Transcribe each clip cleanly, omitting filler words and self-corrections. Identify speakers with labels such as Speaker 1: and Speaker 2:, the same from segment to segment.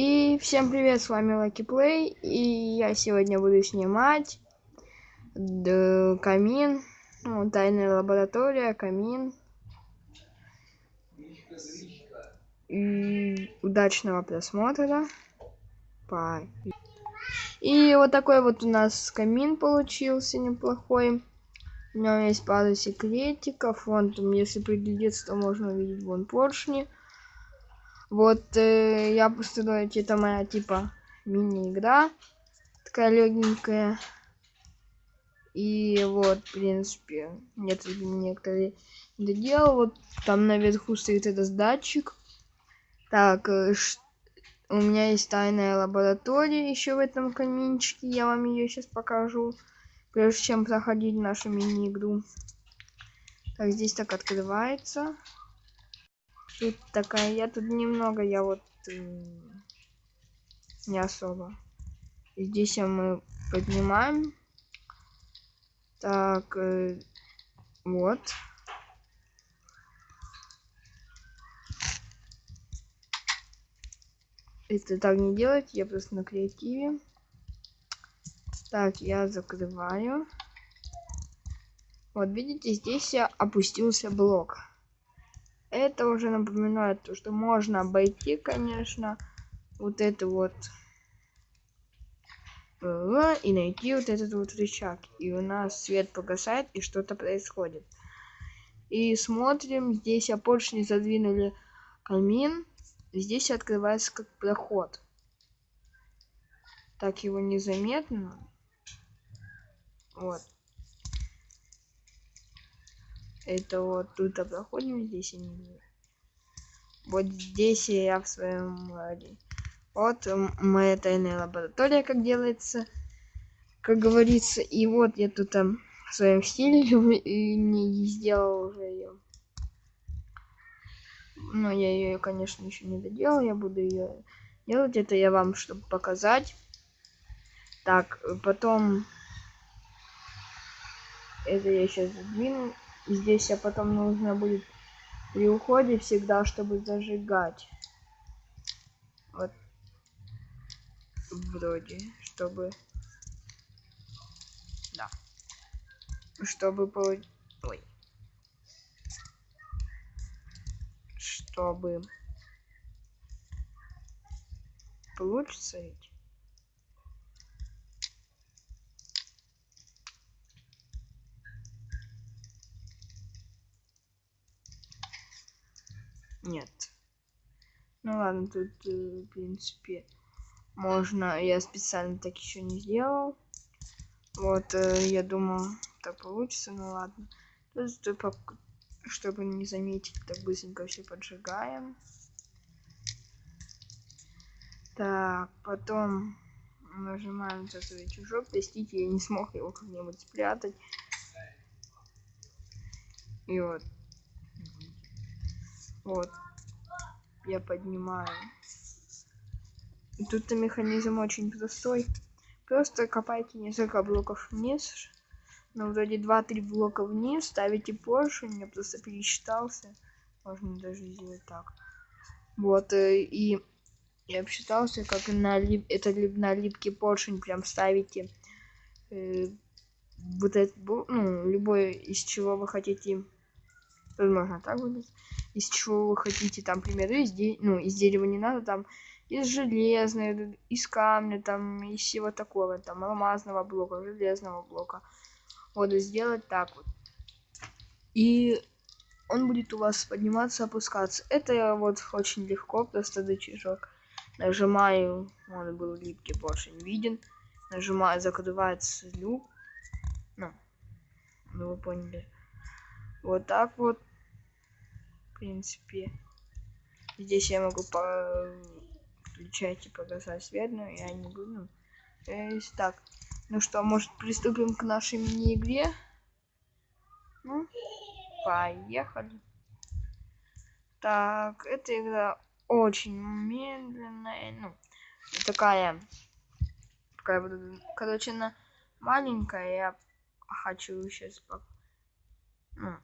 Speaker 1: И всем привет, с вами Lucky Play, и я сегодня буду снимать камин, тайная лаборатория, камин. И удачного просмотра. Бай. И вот такой вот у нас камин получился неплохой. У него есть пару секретиков. Вон там, если приглядеться, то можно увидеть вон поршни. Вот я постараюсь, это моя типа мини-игра. Такая легенькая. И вот, в принципе, некоторые доделал. Вот там наверху стоит этот датчик. Так, у меня есть тайная лаборатория еще в этом каминчике. Я вам ее сейчас покажу, прежде чем проходить нашу мини-игру. Так, здесь так открывается. Тут такая, я тут немного, я вот не особо. Здесь мы поднимаем. Так, вот. Это так не делать, я просто на креативе. Так, я закрываю. Вот, видите, здесь опустился блок. Это уже напоминает то, что можно обойти, конечно, вот это вот. И найти вот этот вот рычаг. И у нас свет погасает, и что-то происходит. И смотрим, здесь поршни задвинули камин. Здесь открывается как проход. Так его незаметно. Вот. Это вот тут проходим, здесь и не. Вот здесь я в своем ладе. Вот моя тайная лаборатория, как делается, как говорится. И вот я тут в своем стиле и не сделал уже ее. Но я ее, конечно, еще не доделал. Я буду ее делать. Это я вам, чтобы показать. Так, потом это я сейчас задвину. И здесь потом нужно будет при уходе всегда, чтобы зажигать. Вот. Вроде, чтобы... Да. Чтобы... Ой. Чтобы... Получится ведь? Нет. Ну ладно, тут, в принципе, можно... Я специально так еще не сделал. Вот, я думал, так получится, ну ладно. Тут, чтобы не заметить, так быстренько все поджигаем. Так, потом нажимаем этот рычажок. Простите, я не смог его как-нибудь спрятать. И вот. Вот. Я поднимаю. И тут механизм очень простой. Просто копайте несколько блоков вниз. Ну, вроде 2-3 блока вниз. Ставите поршень. Я просто пересчитался. Можно даже сделать так. Вот. И я обсчитался, как на липкий поршень прям ставите. Вот это, ну, любой, из чего вы хотите. Возможно, так будет. Из чего вы хотите, там, примеры, из дерева не надо, там, из железной, из камня, там, из всего такого, там, алмазного блока, железного блока. Вот, и сделать так вот. И он будет у вас подниматься, опускаться. Это вот очень легко, просто рычажок. Нажимаю, он был липкий поршень виден. Нажимаю, закрывается люк. Ну, вы поняли. Вот так вот. В принципе. Здесь я могу включать и погасать свет, но я не буду. Так, ну что, может приступим к нашей мини-игре? Ну, поехали. Так, эта игра очень медленная, ну, такая, короче, она маленькая, я хочу сейчас, ну,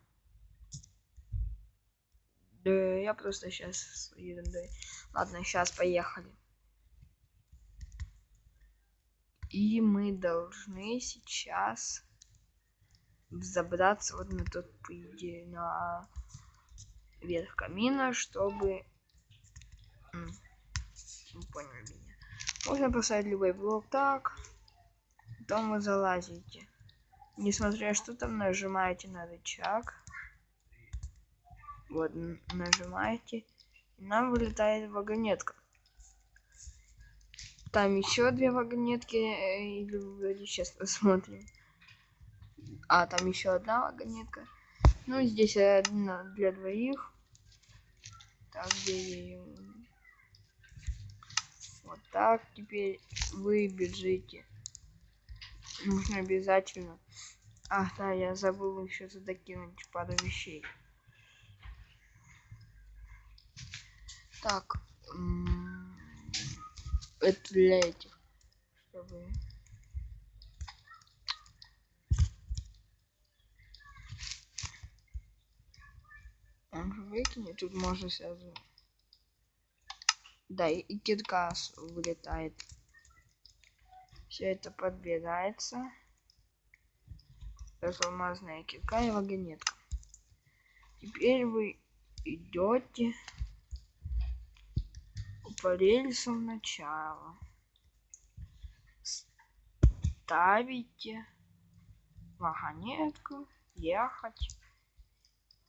Speaker 1: да, я просто сейчас ерундой. Ладно, сейчас поехали. И мы должны сейчас забраться вот на тот, по идее, на верх камина, чтобы... Вы поняли меня. Можно поставить любой блок так. Потом вы залазите. Несмотря что там, нажимаете на рычаг. Вот, нажимаете. И нам вылетает вагонетка. Там еще 2 вагонетки. Или вроде сейчас посмотрим. А, там еще одна вагонетка. Ну, здесь одна для двоих. Так, где... Вот так. Теперь вы бежите. Нужно обязательно. Ах, да, я забыл еще туда кинуть пару вещей. Так. Это для этих. Чтобы... Он же выкинет. Тут можно сразу... Да, и кирка вылетает. Все это подбирается. Алмазная кирка и вагонетка. Теперь вы идете по рельсам начала. Ставите вагонетку, ехать.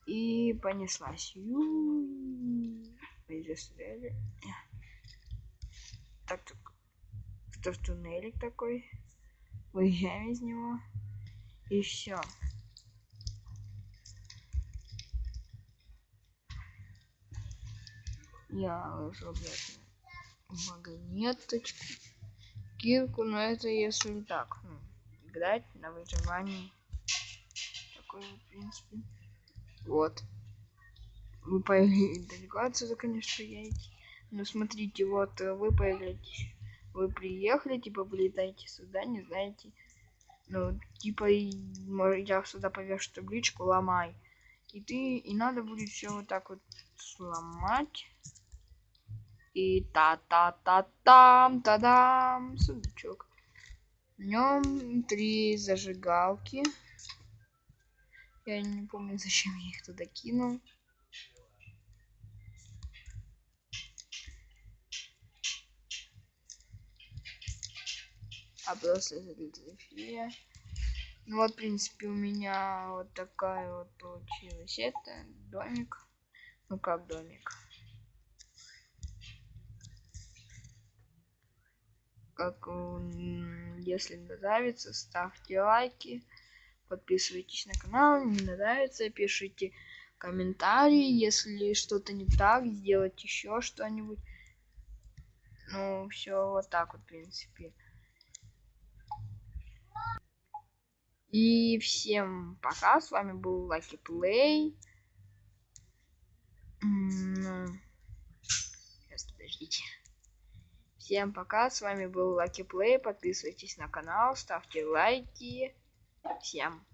Speaker 1: И понеслась. Застряли. Так, кто в туннелик такой? Выезжаем из него. И все. Я ложу обратно вагонеточку, кирку, но это если так, играть на выживании. Такой, в принципе. Вот. Вы далеко отсюда, конечно, едете. Но смотрите, вот вы появляетесь. Вы приехали, типа, прилетаете сюда, не знаете. Ну, типа, я сюда повешу табличку, ломай. И надо будет все вот так вот сломать. И та-та-та-там, та-дам, сундучок. В нем 3 зажигалки. Я не помню, зачем я их туда кинул. А просто залезли. Ну вот, в принципе, у меня вот такая вот получилась. Это домик. Ну как домик? Как если нравится, ставьте лайки, подписывайтесь на канал. Не нравится, пишите комментарии, если что-то не так, сделать еще что-нибудь. Ну все вот так вот, в принципе. И всем пока, с вами был Lucky Play. Сейчас, подождите. Всем пока, с вами был Lucky Play. Подписывайтесь на канал, ставьте лайки. Всем